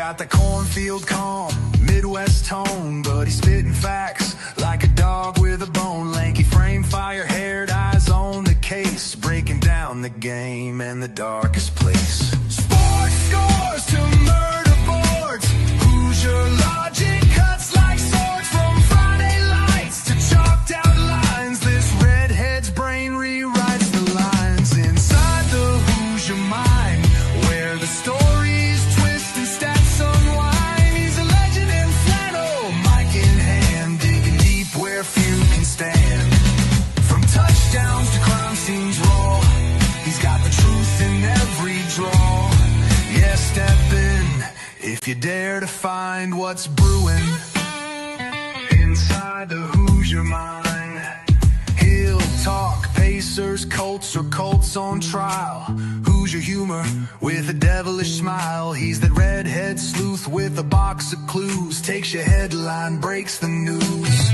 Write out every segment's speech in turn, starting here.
got the cornfield calm, Midwest tone, but he's spitting facts like a dog with a bone. Lanky frame, fire-haired, eyes on the case, breaking down the game and the darkest place. Sports scores to murder boards, Hoosier logic cuts like swords. From Friday lights to chalked out lines, this redhead's brain rewrites the lines. Inside the Hoosier mind, where the stories twist and stats unwind. He's a legend in flannel, mic in hand, digging deep where few can stand. From touchdowns to crime scenes raw, he's got the truth in every draw. Yeah, step in if you dare to find what's brewing inside the Hoosier mind. He'll talk Pacers, Colts, or Colts on trial. Hoosier humor with a devilish smile. He's that redhead sleuth with a box of clues. Takes your headline, breaks the news.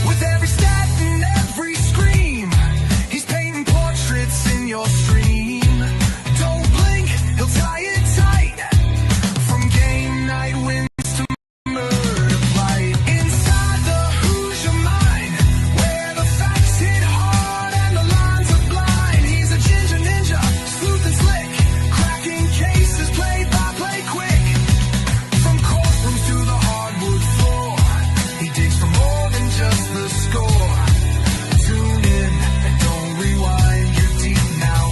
With every stat and every scream, he's painting portraits in your stream. Don't blink, he'll tie it tight. From game night wins to murder flight. Inside the Hoosier mind, where the facts hit hard and the lines are blind. He's a ginger ninja, smooth and slick, cracking cases, play-by-play quick. From courtrooms to the hardwood floor, he digs for more than just the score. Tune in and don't rewind, you're deep now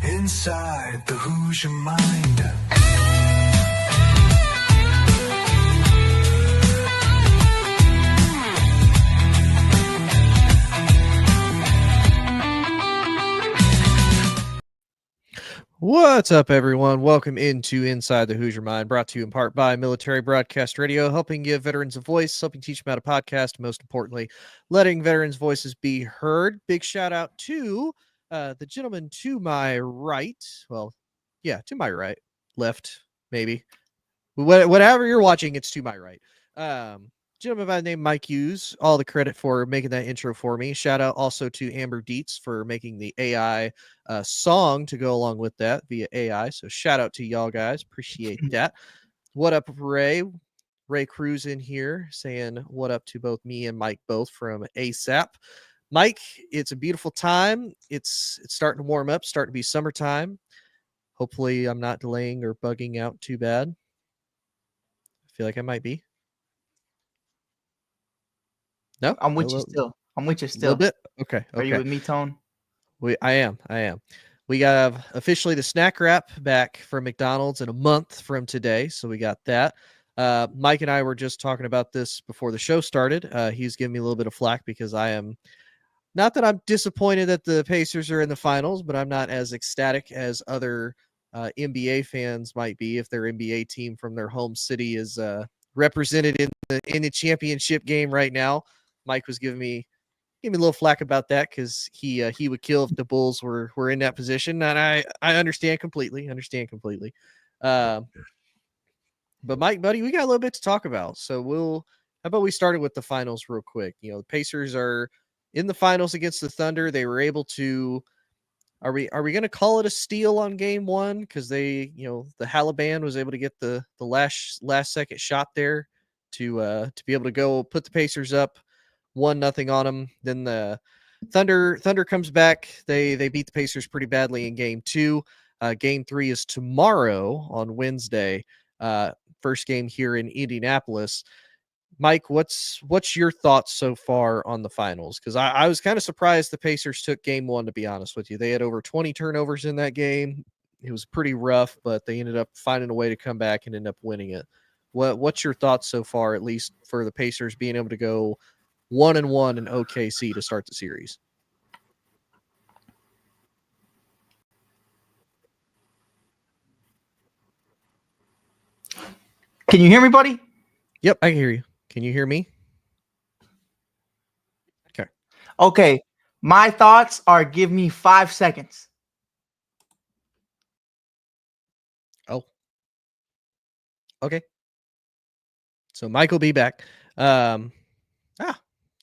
inside the Hoosier mind. What's up, everyone? Welcome into Inside the Hoosier Mind, brought to you in part by Military Broadcast Radio, helping give veterans a voice, helping teach them how to podcast, most importantly, letting veterans' voices be heard. Big shout out to the gentleman to my right. Well, yeah, to my right, left, maybe. Whatever you're watching, it's to my right. Gentleman by the name Mike Hughes, all the credit for making that intro for me. Shout out also to Amber Dietz for making the AI song to go along with that via AI. So shout out to y'all guys. Appreciate that. What up, Ray? Ray Cruz in here saying what up to both me and Mike both from ASAP. Mike, it's a beautiful time. It's starting to warm up, starting to be summertime. Hopefully I'm not delaying or bugging out too bad. I feel like I might be. No, I'm with you still. I'm with you a still. little bit. Okay. Are you with me, Tone? I am. We got officially the snack wrap back from McDonald's in a month from today. So we got that. Mike and I were just talking about this before the show started. He's giving me a little bit of flack because I am not that I'm disappointed that the Pacers are in the finals, but I'm not as ecstatic as other NBA fans might be if their NBA team from their home city is represented in the championship game right now. Mike was giving me a little flack about that because he would kill if the Bulls were in that position, and I understand completely. But Mike, buddy, we got a little bit to talk about. So how about we started with the finals real quick? You know, the Pacers are in the finals against the Thunder. They were able to. Are we going to call it a steal on game one because the Halliburton was able to get the last second shot there to be able to go put the Pacers up 1-0 on them. Then the Thunder comes back. They beat the Pacers pretty badly in game two. Game three is tomorrow on Wednesday. First game here in Indianapolis. Mike, what's your thoughts so far on the finals? Because I was kind of surprised the Pacers took game one, to be honest with you. They had over 20 turnovers in that game. It was pretty rough, but they ended up finding a way to come back and end up winning it. What's your thoughts so far, at least for the Pacers being able to go 1-1 in OKC to start the series? Can you hear me, buddy? Yep, I can hear you. Can you hear me? Okay. My thoughts are give me 5 seconds. Oh. Okay. So Mike will be back.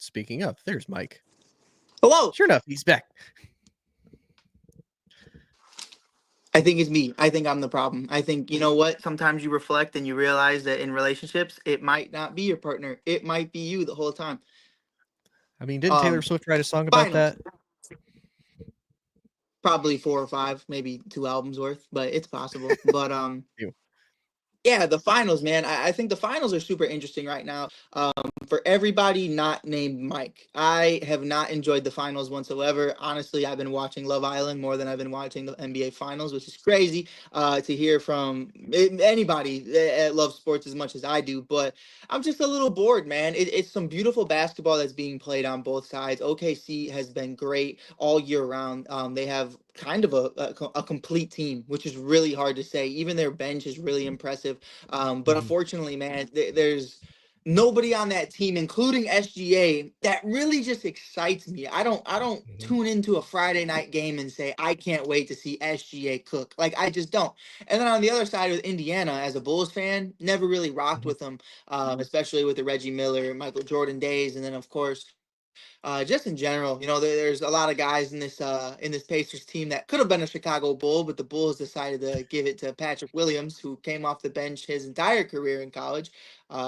Speaking of, there's Mike. Hello. Sure enough, he's back. I think it's me. I think I'm the problem. I think, you know what? Sometimes you reflect and you realize that in relationships, it might not be your partner. It might be you the whole time. I mean, didn't Taylor Um, Swift write a song about Finals. that? Probably 4 or 5, maybe 2 albums worth, but it's possible. But You. yeah, the finals, man. I think the finals are super interesting right now. For everybody not named Mike, I have not enjoyed the finals whatsoever. Honestly, I've been watching Love Island more than I've been watching the NBA finals, which is crazy to hear from anybody that loves sports as much as I do. But I'm just a little bored, man. It's some beautiful basketball that's being played on both sides. OKC has been great all year round. They have kind of a complete team, which is really hard to say. Even their bench is really impressive. But Mhm, unfortunately, man, there's nobody on that team, including SGA, that really just excites me. I don't mhm, tune into a Friday night game and say I can't wait to see SGA cook. Like I just don't. And then on the other side with Indiana, as a Bulls fan, never really rocked mhm, with them, especially with the Reggie Miller, Michael Jordan days, and then of course just in general, there's a lot of guys in this Pacers team that could have been a Chicago Bull, but the Bulls decided to give it to Patrick Williams, who came off the bench his entire career in college,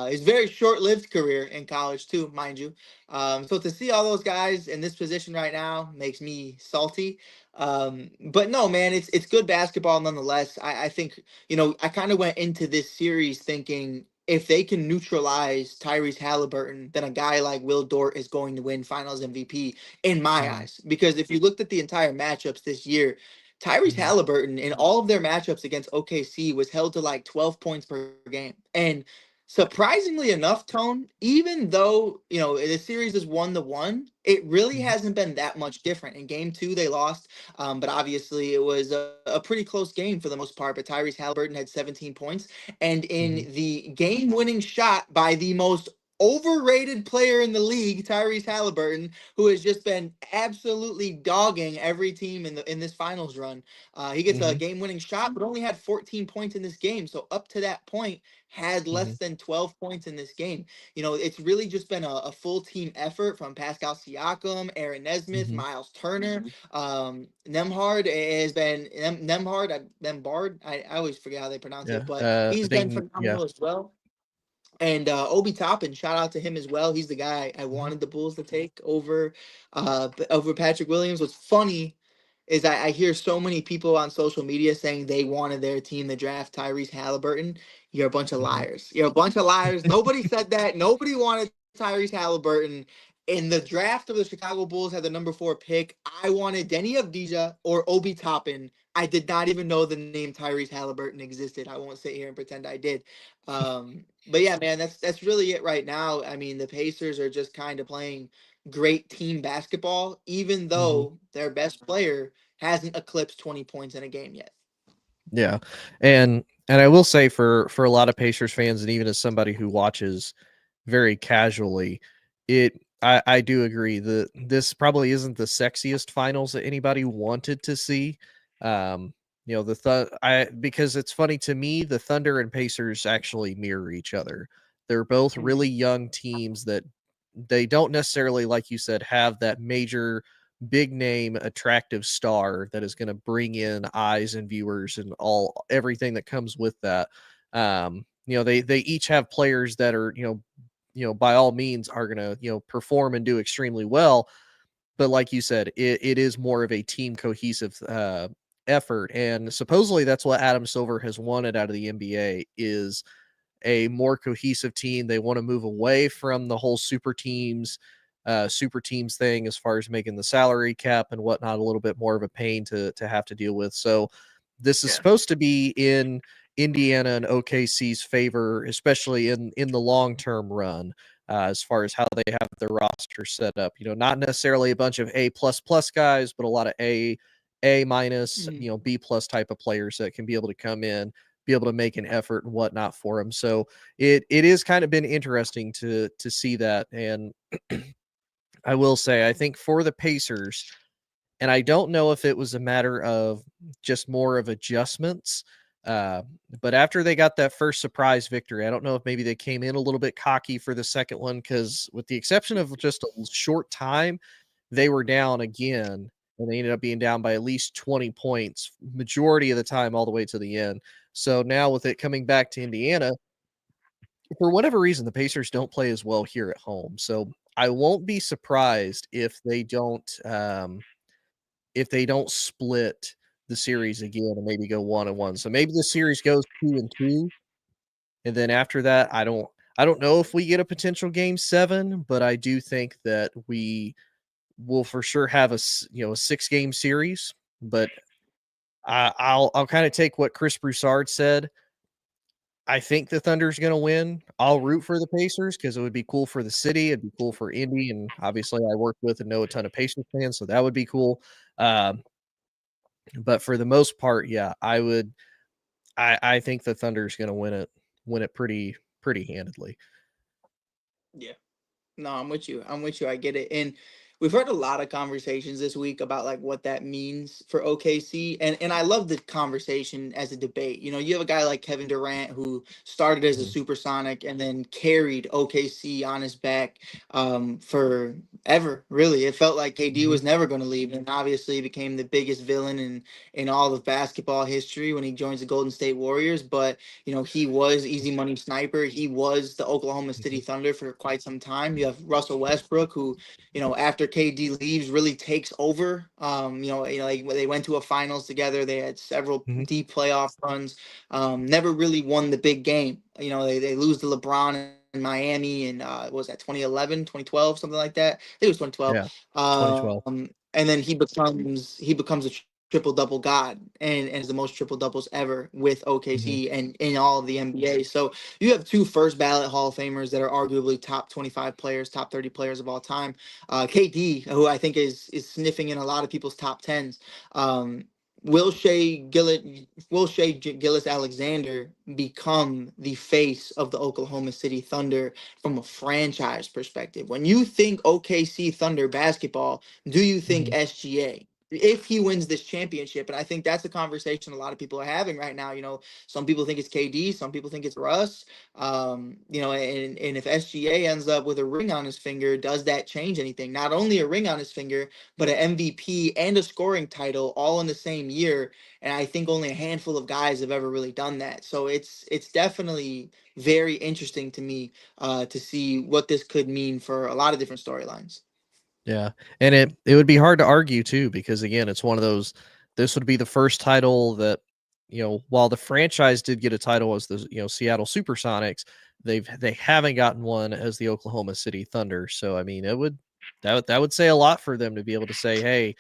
his very short-lived career in college too, mind you. So to see all those guys in this position right now makes me salty. But no, man, it's good basketball nonetheless. I think I kind of went into this series thinking if they can neutralize Tyrese Halliburton, then a guy like Will Dort is going to win Finals MVP in my mhm, eyes. Because if you looked at the entire matchups this year, Tyrese mhm, Halliburton in all of their matchups against OKC was held to like 12 points per game. And surprisingly enough, Tone, even though, the series is 1-1, it really mhm, hasn't been that much different. In game two, they lost, but obviously it was a pretty close game for the most part. But Tyrese Halliburton had 17 points. And mhm, in the game winning shot by the most overrated player in the league, Tyrese Halliburton, who has just been absolutely dogging every team in this finals run. He gets a mhm, game winning shot, but only had 14 points in this game. So up to that point, had less mhm, than 12 points in this game. It's really just been a full team effort from Pascal Siakam, Aaron Nesmith, mhm. Miles Turner, Nemhard has been Nembard. I always forget how they pronounce it, Yeah, but I he's been think yeah. phenomenal as well. And Obi Toppin, shout out to him as well. He's the guy I Mhm, wanted the Bulls to take over Patrick Williams. What's funny is I hear so many people on social media saying they wanted their team to draft Tyrese Halliburton. You're a bunch of mhm. liars. You're a bunch of liars. Nobody said that. Nobody wanted Tyrese Halliburton. In the draft of the Chicago Bulls had the number 4 pick. I wanted Denny Avdija or Obi Toppin. I did not even know the name Tyrese Halliburton existed. I won't sit here and pretend I did. But yeah, man, that's really it right now. I mean, the Pacers are just kind of playing great team basketball, even Mhm. though their best player hasn't eclipsed 20 points in a game yet. Yeah, and I will say for a lot of Pacers fans, and even as somebody who watches very casually, I do agree that this probably isn't the sexiest finals that anybody wanted to see. I because it's funny to me, the Thunder and Pacers actually mirror each other. They're both Mhm. really young teams that they don't necessarily, like you said, have that major big name attractive star that is going to bring in eyes and viewers and all everything that comes with that. They each have players that are, by all means are going to, perform and do extremely well. But like you said, it is more of a team cohesive effort. And supposedly that's what Adam Silver has wanted out of the NBA is a more cohesive team. They want to move away from the whole super teams thing as far as making the salary cap and whatnot a little bit more of a pain to have to deal with. So this is Yeah. supposed to be in Indiana and OKC's favor, especially in the long term run. As far as how they have their roster set up, not necessarily a bunch of A++ guys, but a lot of A minus, Mhm. B+ type of players that can be able to come in, be able to make an effort and whatnot for him. So it is kind of been interesting to see that. And I will say, I think for the Pacers, and I don't know if it was a matter of just more of adjustments. Uh, but after they got that first surprise victory, I don't know if maybe they came in a little bit cocky for the second one because, with the exception of just a short time, they were down again. and they ended up being down by at least 20 points, majority of the time, all the way to the end. So now with it coming back to Indiana, for whatever reason, the Pacers don't play as well here at home. So I won't be surprised if they don't split the series again and maybe go 1-1. So maybe the series goes 2-2, and then after that, I don't know if we get a potential game 7, but I do think that we will for sure have a 6-game series. But I'll kind of take what Chris Broussard said. I think the Thunder's going to win. I'll root for the Pacers because it would be cool for the city. It'd be cool for Indy, and obviously I work with and know a ton of Pacers fans, so that would be cool. But for the most part, yeah, I would. I think the Thunder's going to win it pretty handedly. Yeah. No, I'm with you. I'm with you. I get it. And we've heard a lot of conversations this week about like what that means for OKC. And I love the conversation as a debate. You know, you have a guy like Kevin Durant who started as a Mhm, supersonic and then carried OKC on his back forever. Really. It felt like KD mhm, was never going to leave. And obviously became the biggest villain in all of basketball history when he joins the Golden State Warriors. But you know, he was easy money sniper. He was the Oklahoma City mhm, Thunder for quite some time. You have Russell Westbrook, who, you know, after KD leaves, really takes over. Like when they went to a finals together, they had several mhm. deep playoff runs. Never really won the big game. You know, they lose to LeBron in Miami and what was that 2011, 2012, something like that. I think it was 2012. Yeah, 2012. And then he becomes a triple double god and is the most triple doubles ever with Mhm, OKC and in all of the NBA. So you have two first ballot Hall of Famers that are arguably top 25 players, top 30 players of all time. KD, who I think is sniffing in a lot of people's top tens. Um, Will Shea Gillis Alexander become the face of the Oklahoma City Thunder from a franchise perspective? When you think OKC Thunder basketball, do you think mhm. SGA? If he wins this championship, and I think that's a conversation a lot of people are having right now. You know, some people think it's KD, some people think it's Russ. And if SGA ends up with a ring on his finger, does that change anything? Not only a ring on his finger, but an MVP and a scoring title all in the same year. And I think only a handful of guys have ever really done that. So it's definitely very interesting to me to see what this could mean for a lot of different storylines. Yeah, and it would be hard to argue too because again, it's one of those. This would be the first title that while the franchise did get a title as the Seattle SuperSonics, they haven't gotten one as the Oklahoma City Thunder. So I mean, that would say a lot for them to be able to say, hey,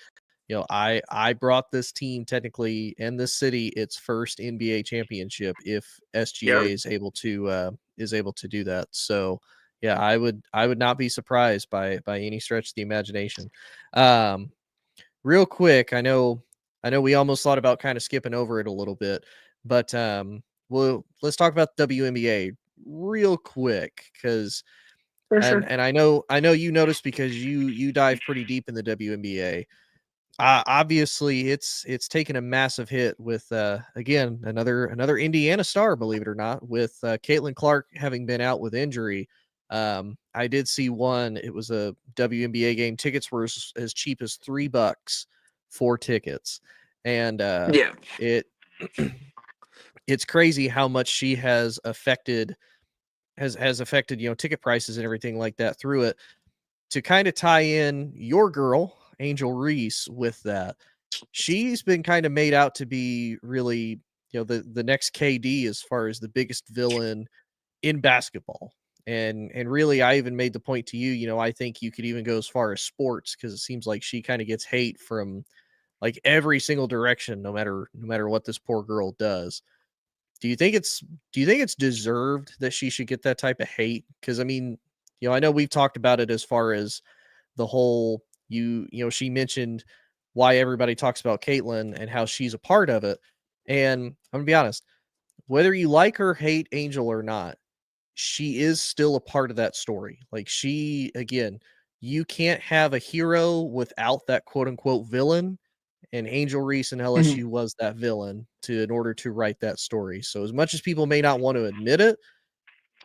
I brought this team technically and this city its first NBA championship if Yeah. SGA is able to do that. So yeah, I would not be surprised by any stretch of the imagination. Um, Real quick, I know we almost thought about kind of skipping over it a little bit, but let's talk about the WNBA real quick because For sure. and I know you noticed because you dive pretty deep in the WNBA. Obviously, it's taken a massive hit with again another Indiana star, believe it or not, with Caitlin Clark having been out with injury. I did see one. It was a WNBA game. Tickets were as cheap as $3 for tickets, and Yeah. it it's crazy how much she has affected ticket prices and everything like that through it. To kind of tie in your girl Angel Reese with that, she's been kind of made out to be really, the next KD as far as the biggest villain in basketball. And really I even made the point to you, I think you could even go as far as sports because it seems like she kind of gets hate from like every single direction no matter what this poor girl does. Do you think it's deserved that she should get that type of hate? Cuz I mean, I know we've talked about it as far as the whole she mentioned why everybody talks about Caitlyn and how she's a part of it. And I'm gonna be honest, whether you like or hate Angel or not, she is still a part of that story. Like she, again, you can't have a hero without that quote unquote villain. And Angel Reese and Mhm. LSU was that villain in order to write that story. So as much as people may not want to admit it,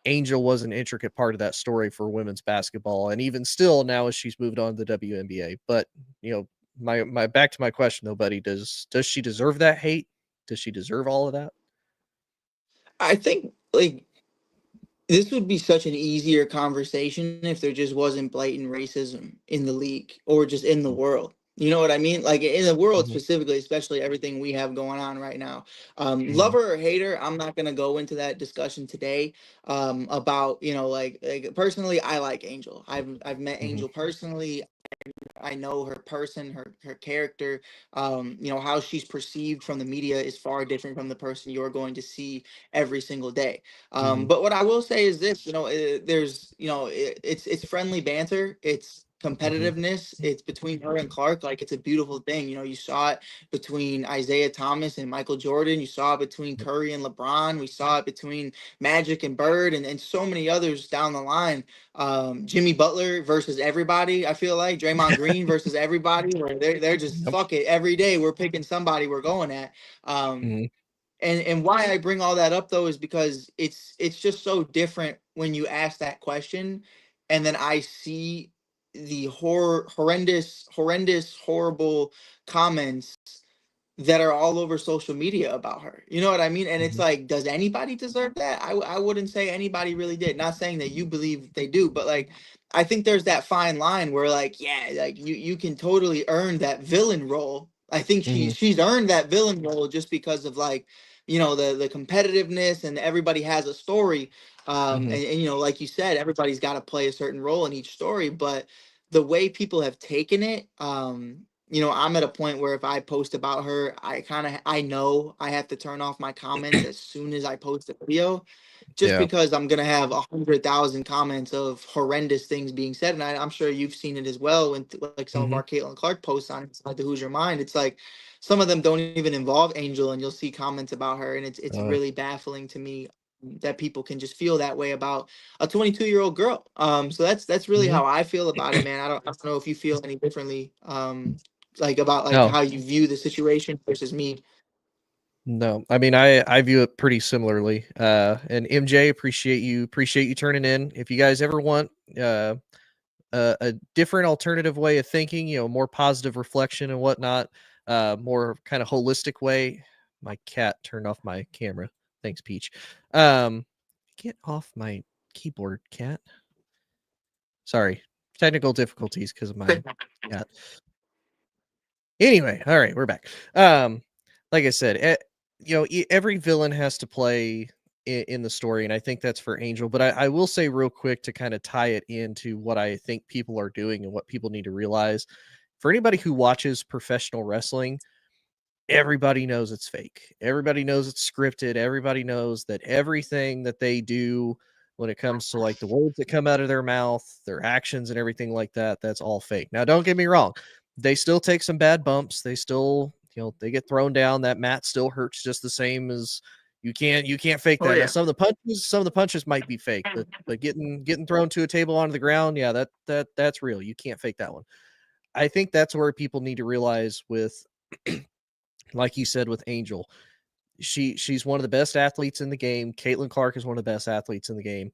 Angel was an intricate part of that story for women's basketball, and even still now as she's moved on to the WNBA. But you know, my back to my question though, buddy. Does she deserve that hate? Does she deserve all of that? I think like this would be such an easier conversation if there just wasn't blatant racism in the league or just in the world. You know what I mean? Like in the world Mhm, specifically, especially everything we have going on right now. mhm, Lover or hater, I'm not gonna go into that discussion today. About like personally, I like Angel. I've met mhm, Angel personally. I know her person, her character, how she's perceived from the media is far different from the person you're going to see every single day. mhm, But what I will say is this, there's, it's friendly banter. It's mhm, competitiveness. It's between her and Clark. Like it's a beautiful thing. You saw it between Isaiah Thomas and Michael Jordan. You saw it between Curry and LeBron. We saw it between Magic and Bird and so many others down the line. Jimmy Butler versus everybody. I feel like Draymond Green versus everybody. Where they're just yep, fuck it every day. We're picking somebody we're going at. Um, mhm, and why I bring all that up though is because it's just so different when you ask that question, and then I see the horrendous, horrible comments that are all over social media about her. You know what I mean? And it's mhm, like, does anybody deserve that? I wouldn't say anybody really did. Not saying that you believe they do, but like, I think there's that fine line where like, yeah, like you can totally earn that villain role. I think mhm, she's earned that villain role just because of like, the competitiveness and everybody has a story. mhm, And like you said, everybody's got to play a certain role in each story, but the way people have taken it, I'm at a point where if I post about her, I know I have to turn off my comments as soon as I post a video, just yeah, because I'm gonna have 100,000 comments of horrendous things being said, and I'm sure you've seen it as well. When like some of mhm, our Caitlin Clark posts on inside the Hoosier Mind, it's like some of them don't even involve Angel, and you'll see comments about her, and it's uh, really baffling to me that people can just feel that way about a 22-year-old girl. So that's really mhm. how I feel about it, man. I don't know if you feel any differently. Like about like No, how you view the situation versus me. no. I mean, I view it pretty similarly. And MJ, appreciate you turning in. If you guys ever want uh a different alternative way of thinking, more positive reflection and whatnot, more kind of holistic way. My cat turned off my camera. Thanks, Peach. Um, get off my keyboard, cat. Sorry, technical difficulties because of my cat. Anyway, all right, we're back. Like I said, every villain has to play in the story, and I think that's for Angel. But I will say real quick to kind of tie it into what I think people are doing and what people need to realize. For anybody who watches professional wrestling, everybody knows it's fake. Everybody knows it's scripted. Everybody knows that everything that they do when it comes to like the words that come out of their mouth, their actions and everything like that, that's all fake. Now, don't get me wrong. They still take some bad bumps. They still, they get thrown down. That mat still hurts just the same as you can't fake Oh that. Now yeah. some of the punches might be fake, but getting thrown to a table onto the ground, yeah, that's real. You can't fake that one. I think that's where people need to realize with like you said with Angel, she's one of the best athletes in the game. Caitlin Clark is one of the best athletes in the game.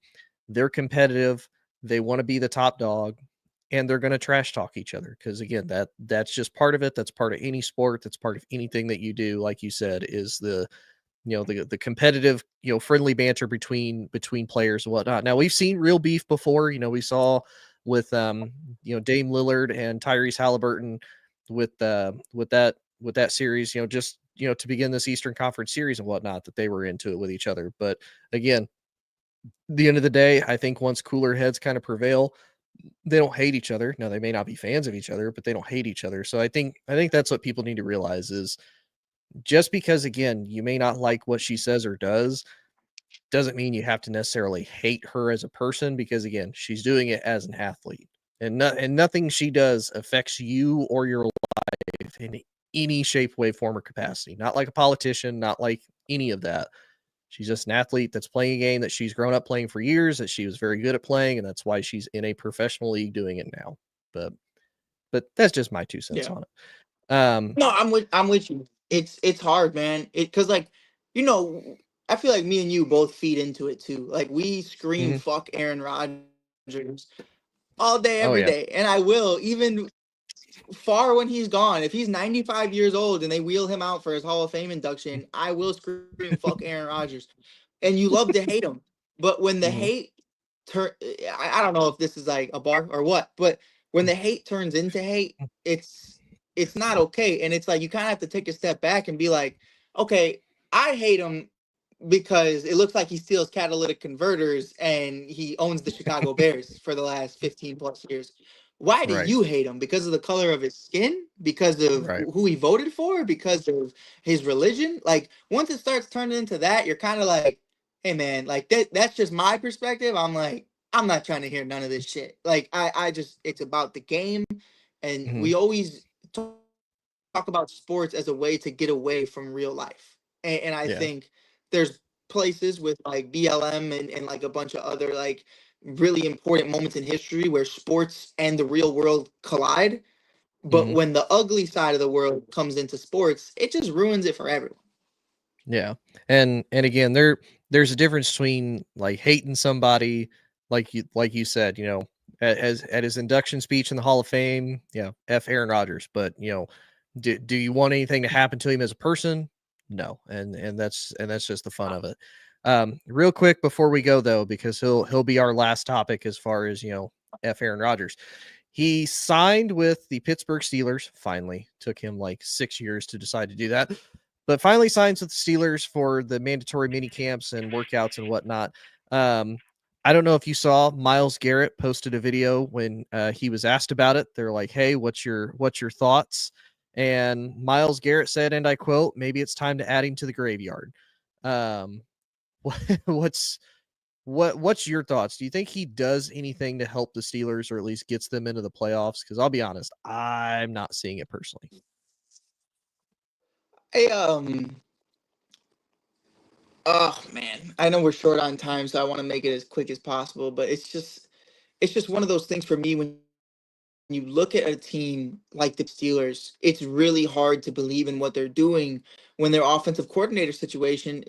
They're competitive. They want to be the top dog, and they're going to trash talk each other because again, that's just part of it. That's part of any sport. That's part of anything that you do. Like you said, is the competitive friendly banter between players and whatnot. Now we've seen real beef before. We saw with Dame Lillard and Tyrese Halliburton with that series. Just to begin this Eastern Conference series and whatnot that they were into it with each other. But again, the end of the day, I think once cooler heads kind of prevail, they don't hate each other. Now they may not be fans of each other, but they don't hate each other. So I think that's what people need to realize is just because again you may not like what she says or does doesn't mean you have to necessarily hate her as a person because again she's doing it as an athlete and nothing she does affects you or your life in any shape way form or capacity, not like a politician, not like any of that. She's just an athlete that's playing a game that she's grown up playing for years, that she was very good at playing, and that's why she's in a professional league doing it now. But that's just my 2 cents Yeah. on it. No, I'm with you. It's hard, man. Because like, you know, I feel like me and you both feed into it too. Like we scream Mhm. fuck Aaron Rodgers all day, Oh every yeah. day. And I will, even far when he's gone. If he's 95 years old and they wheel him out for his Hall of Fame induction, I will scream, fuck Aaron Rodgers. And you love to hate him. But when the Mhm. hate I don't know if this is like a bar or what, but when the hate turns into hate, it's not okay. And it's like you kind of have to take a step back and be like, okay, I hate him because it looks like he steals catalytic converters and he owns the Chicago Bears for the last 15 plus years. Why do Right. you hate him? Because of the color of his skin? Because of Right. who he voted for? Because of his religion? Like once it starts turning into that, you're kind of like, hey man, like that's just my perspective. I'm like, I'm not trying to hear none of this shit. Like I just it's about the game, and Mhm. we always talk about sports as a way to get away from real life. And I Yeah. think there's places with like BLM and like a bunch of other like really important moments in history where sports and the real world collide. But Mhm. when the ugly side of the world comes into sports, it just ruins it for everyone. Yeah. And again, there's a difference between like hating somebody like you said, as at his induction speech in the Hall of Fame, F Aaron Rodgers, but do you want anything to happen to him as a person? No. And that's just the fun of it. Real quick before we go though, because he'll be our last topic as far as, F Aaron Rodgers. He signed with the Pittsburgh Steelers. Finally, took him like 6 years to decide to do that, but finally signs with the Steelers for the mandatory mini camps and workouts and whatnot. Um, I don't know if you saw Myles Garrett posted a video when he was asked about it. They're like, "Hey, what's your thoughts?" And Myles Garrett said, and I quote, "Maybe it's time to add him to the graveyard." Um, what's what's your thoughts? Do you think he does anything to help the Steelers or at least gets them into the playoffs? Because I'll be honest, I'm not seeing it personally. Hey, oh man, I know we're short on time, so I want to make it as quick as possible. But it's just one of those things for me when you look at a team like the Steelers, it's really hard to believe in what they're doing when their offensive coordinator situation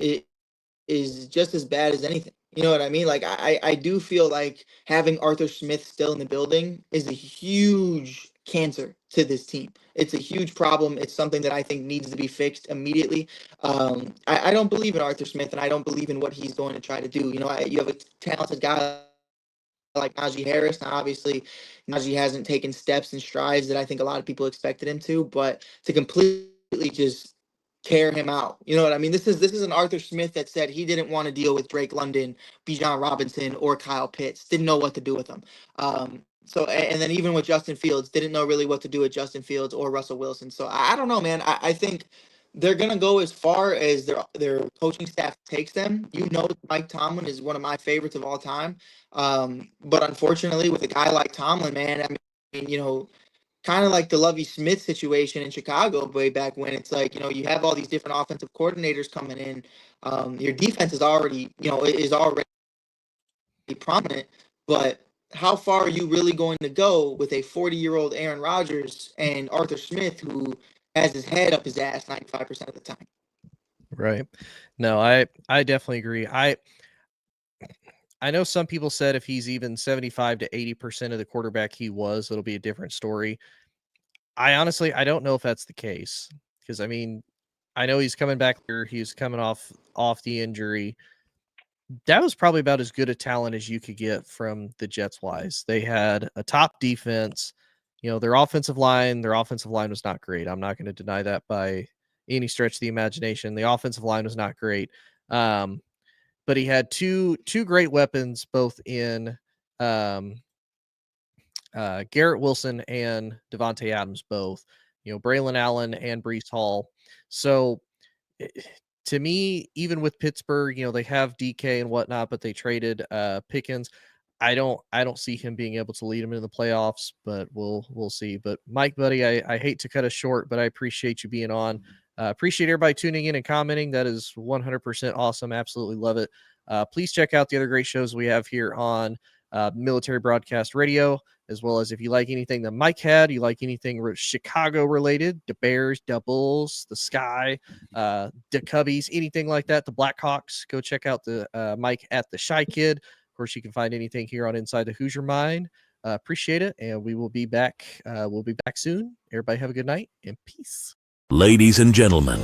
is just as bad as anything. You know what I mean? Like I do feel like having Arthur Smith still in the building is a huge cancer to this team. It's a huge problem. It's something that I think needs to be fixed immediately. I don't believe in Arthur Smith, and I don't believe in what he's going to try to do. You have a talented guy like Najee Harris. Now, obviously, Najee hasn't taken steps and strides that I think a lot of people expected him to, but to completely just tear him out. You know what I mean? This is an Arthur Smith that said he didn't want to deal with Drake London, Bijan Robinson, or Kyle Pitts. Didn't know what to do with them. And then even with Justin Fields, didn't know really what to do with Justin Fields or Russell Wilson. So I don't know, man. I think they're gonna go as far as their coaching staff takes them. Mike Tomlin is one of my favorites of all time. But unfortunately, with a guy like Tomlin, man, I mean, kind of like the Lovie Smith situation in Chicago way back when. It's like, you have all these different offensive coordinators coming in. Your defense is already prominent, but how far are you really going to go with a 40-year-old Aaron Rodgers and Arthur Smith who has his head up his ass 95% of the time? Right. No, I definitely agree. I know some people said if he's even 75 to 80% of the quarterback he was, it'll be a different story. I don't know if that's the case because I mean, I know he's coming back here. He's coming off the injury. That was probably about as good a talent as you could get from the Jets wise. They had a top defense. Their offensive line was not great. I'm not going to deny that by any stretch of the imagination. The offensive line was not great. Um, but he had two great weapons, both in um, Garrett Wilson and Devontae Adams, both. Braylon Allen and Brees Hall. So eh, to me, even with Pittsburgh, they have DK and whatnot, but they traded Pickens. I don't see him being able to lead them into the playoffs, but we'll see. But Mike, buddy, I hate to cut us short, but I appreciate you being on. Appreciate everybody tuning in and commenting. That is 100% awesome. Absolutely love it. Please check out the other great shows we have here on Military Broadcast Radio, as well as if you like anything that Mike had, you like anything Chicago related, the Bears, the Bulls, the Sky, the Cubbies, anything like that, the Blackhawks, go check out the Mike at the Shy Kid. Of course, you can find anything here on Inside the Hoosier Mind. Appreciate it, and we will be back. We'll be back soon. Everybody have a good night and peace. Ladies and gentlemen,